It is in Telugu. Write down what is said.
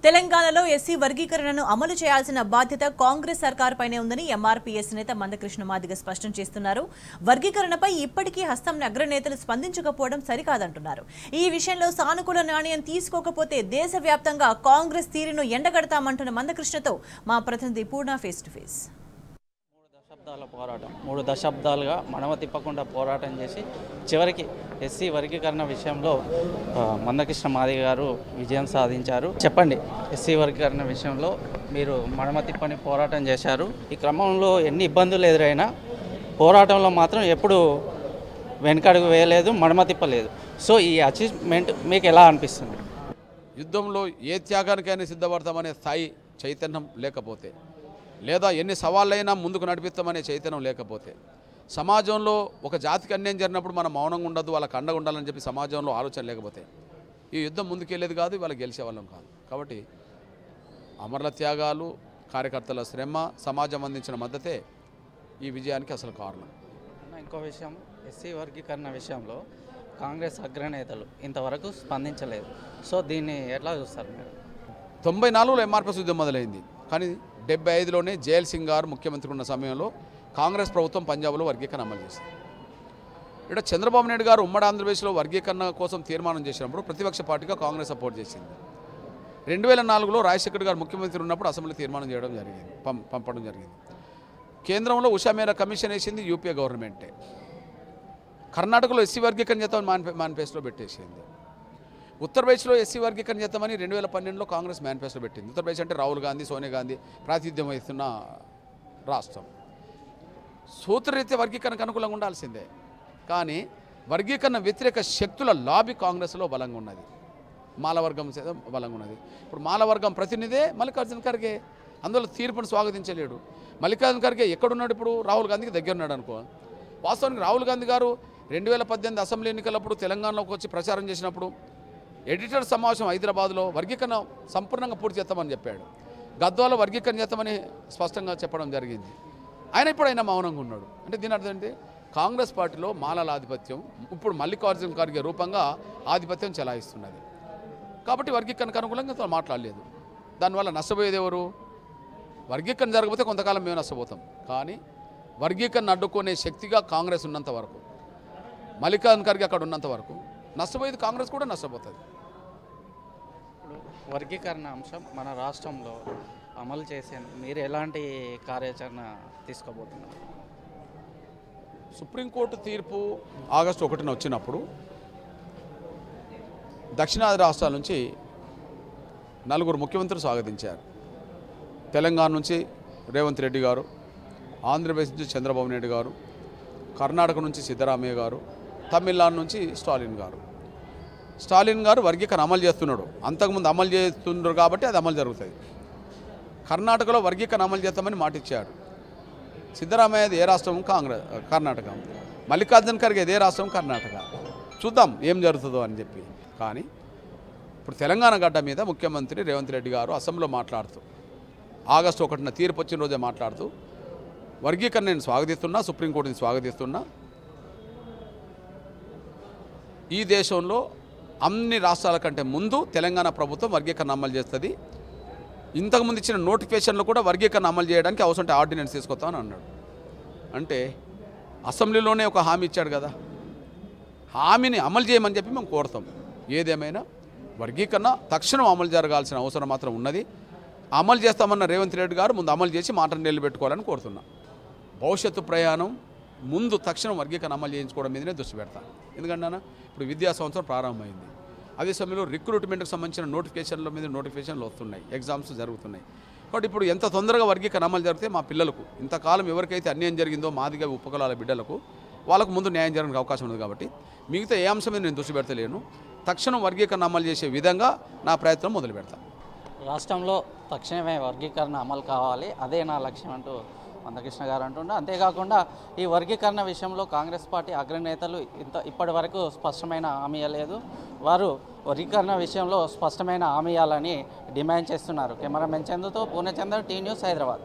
తెలంగాణలో ఎస్సీ వర్గీకరణను అమలు చేయాల్సిన బాధ్యత కాంగ్రెస్ సర్కారుపైనే ఉందని ఎంఆర్పీఎస్ నేత మందకృష్ణ మాదిగ స్పష్టం చేస్తున్నారు. వర్గీకరణపై ఇప్పటికీ హస్తం అగ్రనేతలు స్పందించకపోవడం సరికాదంటున్నారు. ఈ విషయంలో సానుకూల నిర్ణయం తీసుకోకపోతే దేశవ్యాప్తంగా కాంగ్రెస్ తీరును ఎండగడతామంటున్న మందకృష్ణతో మా ప్రతినిధి పూర్ణ ఫేస్ టు ఫేస్. 3 దశాబ్దాలుగా మడమ తిప్పకుండా పోరాటం చేసి చివరికి ఎస్సీ వర్గీకరణ విషయంలో మందకృష్ణ మాదిగ గారు విజయం సాధించారు. చెప్పండి, ఎస్సీ వర్గీకరణ విషయంలో మీరు మడమ తిప్పని పోరాటం చేశారు. ఈ క్రమంలో ఎన్ని ఇబ్బందులు ఎదురైనా పోరాటంలో మాత్రం ఎప్పుడు వెనకడుగు వేయలేదు, మడమ తిప్పలేదు. సో ఈ అచీవ్మెంట్ మీకు ఎలా అనిపిస్తుంది? యుద్ధంలో ఏ త్యాగానికైనా సిద్ధపడతామనే స్థాయి చైతన్యం లేకపోతే, లేదా ఎన్ని సవాళ్ళైనా ముందుకు నడిపిస్తామనే చైతన్యం లేకపోతే, సమాజంలో ఒక జాతికి అన్యాయం జరిగినప్పుడు మనం మౌనంగా ఉండదు, వాళ్ళకి అండగా ఉండాలని చెప్పి సమాజంలో ఆలోచన లేకపోతే ఈ యుద్ధం ముందుకెళ్ళేది కాదు, వాళ్ళకి గెలిచే వాళ్ళం కాదు. కాబట్టి అమరుల త్యాగాలు, కార్యకర్తల శ్రమ, సమాజం అందించిన మద్దతే ఈ విజయానికి అసలు కారణం. ఇంకో విషయం, ఎస్సీ వర్గీకరణ విషయంలో కాంగ్రెస్ అగ్రనేతలు ఇంతవరకు స్పందించలేదు. సో దీన్ని ఎట్లా చూస్తారు మీరు? 94లో ఎంఆర్పీఎస్ యుద్ధం మొదలైంది, కానీ 75లోనే జైల్ సింగ్ గారు ముఖ్యమంత్రి ఉన్న సమయంలో కాంగ్రెస్ ప్రభుత్వం పంజాబ్లో వర్గీకరణ అమలు చేసింది. ఇక్కడ చంద్రబాబు నాయుడు గారు ఉమ్మడి ఆంధ్రప్రదేశ్లో వర్గీకరణ కోసం తీర్మానం చేసినప్పుడు ప్రతిపక్ష పార్టీగా కాంగ్రెస్ సపోర్ట్ చేసింది. 2004లో రాజశేఖర్ గారు ముఖ్యమంత్రి ఉన్నప్పుడు అసెంబ్లీ తీర్మానం చేయడం జరిగింది, పంపడం జరిగింది. కేంద్రంలో ఉషా మేరా కమిషన్ వేసింది యూపీఏ గవర్నమెంటే. కర్ణాటకలో ఎస్సీ వర్గీకరణ చేద్దామని మేనిఫెస్టోలో పెట్టేసింది. ఉత్తరప్రదేశ్లో ఎస్సీ వర్గీకరణ చేద్దామని 2012లో కాంగ్రెస్ మేనిఫెస్టో పెట్టింది. ఉత్తరప్రదేశ్ అంటే రాహుల్ గాంధీ, సోనియా గాంధీ ప్రాతినిధ్యం వహిస్తున్న రాష్ట్రం. సూత్రరీత్యా వర్గీకరణకు అనుకూలంగా ఉండాల్సిందే, కానీ వర్గీకరణ వ్యతిరేక శక్తుల లాబీ కాంగ్రెస్లో బలంగా ఉన్నది, మాలవర్గం బలంగా ఉన్నది. ఇప్పుడు మాలవర్గం ప్రతినిధే మల్లికార్జున ఖర్గే, అందులో తీర్పును స్వాగతించలేడు. మల్లికార్జున ఖర్గే ఎక్కడున్నాడు? ఇప్పుడు రాహుల్ గాంధీకి దగ్గర ఉన్నాడు అనుకో. వాస్తవానికి రాహుల్ గాంధీ గారు 2018 అసెంబ్లీ ఎన్నికలప్పుడు తెలంగాణలోకి వచ్చి ప్రచారం చేసినప్పుడు ఎడిటర్ సమావేశం హైదరాబాద్లో వర్గీకరణ సంపూర్ణంగా పూర్తి చేస్తామని చెప్పాడు. గద్వాలో వర్గీకరణ చేస్తామని స్పష్టంగా చెప్పడం జరిగింది. ఆయన ఇప్పుడు ఆయన మౌనంగా ఉన్నాడు. అంటే దీని అర్థం ఏంటి? కాంగ్రెస్ పార్టీలో మాలల ఆధిపత్యం ఇప్పుడు మల్లికార్జున ఖర్గే రూపంగా ఆధిపత్యం చెలాయిస్తున్నది. కాబట్టి వర్గీకరణకు అనుకూలంగా మాట్లాడలేదు. దానివల్ల నష్టపోయేది ఎవరు? వర్గీకరణ జరగకపోతే కొంతకాలం మేము నష్టపోతాం, కానీ వర్గీకరణ అడ్డుకునే శక్తిగా కాంగ్రెస్ ఉన్నంత వరకు, మల్లికార్జున ఖర్గే అక్కడ ఉన్నంత వరకు నష్టపోయేది కాంగ్రెస్ కూడా నష్టపోతుంది. ఇప్పుడు వర్గీకరణ అంశం మన రాష్ట్రంలో అమలు చేసేందుకు మీరు ఎలాంటి కార్యాచరణ తీసుకోబోతున్నారు? సుప్రీంకోర్టు తీర్పు ఆగస్టు 1న వచ్చినప్పుడు దక్షిణాది రాష్ట్రాల నుంచి 4 ముఖ్యమంత్రులు స్వాగతించారు. తెలంగాణ నుంచి రేవంత్ రెడ్డి గారు, ఆంధ్రప్రదేశ్ నుంచి చంద్రబాబు నాయుడు గారు, కర్ణాటక నుంచి సిద్ధరామయ్య గారు, తమిళనాడు నుంచి స్టాలిన్ గారు వర్గీకరణ అమలు చేస్తున్నాడు. అంతకుముందు అమలు చేస్తున్నారు కాబట్టి అది అమలు జరుగుతుంది. కర్ణాటకలో వర్గీకరణ అమలు చేస్తామని మాటిచ్చాడు. సిద్ధరామయ్యది ఏ రాష్ట్రం? కర్ణాటక. మల్లికార్జున ఖర్గే ఏ రాష్ట్రం? కర్ణాటక. చూద్దాం ఏం జరుగుతుందో అని చెప్పి. కానీ ఇప్పుడు తెలంగాణ గడ్డ మీద ముఖ్యమంత్రి రేవంత్ రెడ్డి గారు అసెంబ్లీలో మాట్లాడుతూ, ఆగస్టు 1న తీర్పు వచ్చిన రోజే మాట్లాడుతూ, వర్గీకరణ నేను స్వాగతిస్తున్నా, సుప్రీంకోర్టుని స్వాగతిస్తున్నా, ఈ దేశంలో అన్ని రాష్ట్రాల కంటే ముందు తెలంగాణ ప్రభుత్వం వర్గీకరణ అమలు చేస్తుంది. ఇంతకుముందు ఇచ్చిన నోటిఫికేషన్లో కూడా వర్గీకరణ అమలు చేయడానికి అవసరం ఆర్డినెన్స్ తీసుకొస్తామని అన్నాడు. అంటే అసెంబ్లీలోనే ఒక హామీ ఇచ్చాడు కదా, హామీని అమలు చేయమని చెప్పి మేము కోరుతాం. ఏదేమైనా వర్గీకరణ తక్షణం అమలు జరగాల్సిన అవసరం మాత్రం ఉన్నది. అమలు చేస్తామన్న రేవంత్ రెడ్డి గారు ముందు అమలు చేసి మాటను నిలబెట్టుకోవాలని కోరుతున్నా. భవిష్యత్తు ప్రయాణం ముందు తక్షణం వర్గీకరణ అమలు చేయించుకోవడం మీదనే దృష్టి పెడతాను. ఎందుకంటే ఇప్పుడు విద్యా సంవత్సరం ప్రారంభమైంది. అదే సమయంలో రిక్రూట్మెంట్కి సంబంధించిన నోటిఫికేషన్లు వస్తున్నాయి, ఎగ్జామ్స్ జరుగుతున్నాయి. కాబట్టి ఇప్పుడు ఎంత తొందరగా వర్గీకరణ అమలు జరిగితే మా పిల్లలకు, ఇంతకాలం ఎవరికైతే అన్యాయం జరిగిందో మాదిగ ఉపకులాల బిడ్డలకు, వాళ్ళకు ముందు న్యాయం జరగడానికి అవకాశం ఉంది. కాబట్టి మిగతా ఏ అంశం మీద నేను దృష్టి పెడతలేను. తక్షణం వర్గీకరణ అమలు చేసే విధంగా నా ప్రయత్నం మొదలు పెడతాను. రాష్ట్రంలో తక్షణమే వర్గీకరణ అమలు కావాలి, అదే నా లక్ష్యం అంటూ మందకృష్ణ గారు అంటుండే. అంతేకాకుండా ఈ వర్గీకరణ విషయంలో కాంగ్రెస్ పార్టీ అగ్రనేతలు ఇప్పటి వరకు స్పష్టమైన హామీ ఇవ్వలేదు. వారు వర్గీకరణ విషయంలో స్పష్టమైన హామీ ఇవ్వాలని డిమాండ్ చేస్తున్నారు. కెమెరామెన్ చందుతో పూర్ణచంద్ర, టీ న్యూస్, హైదరాబాద్.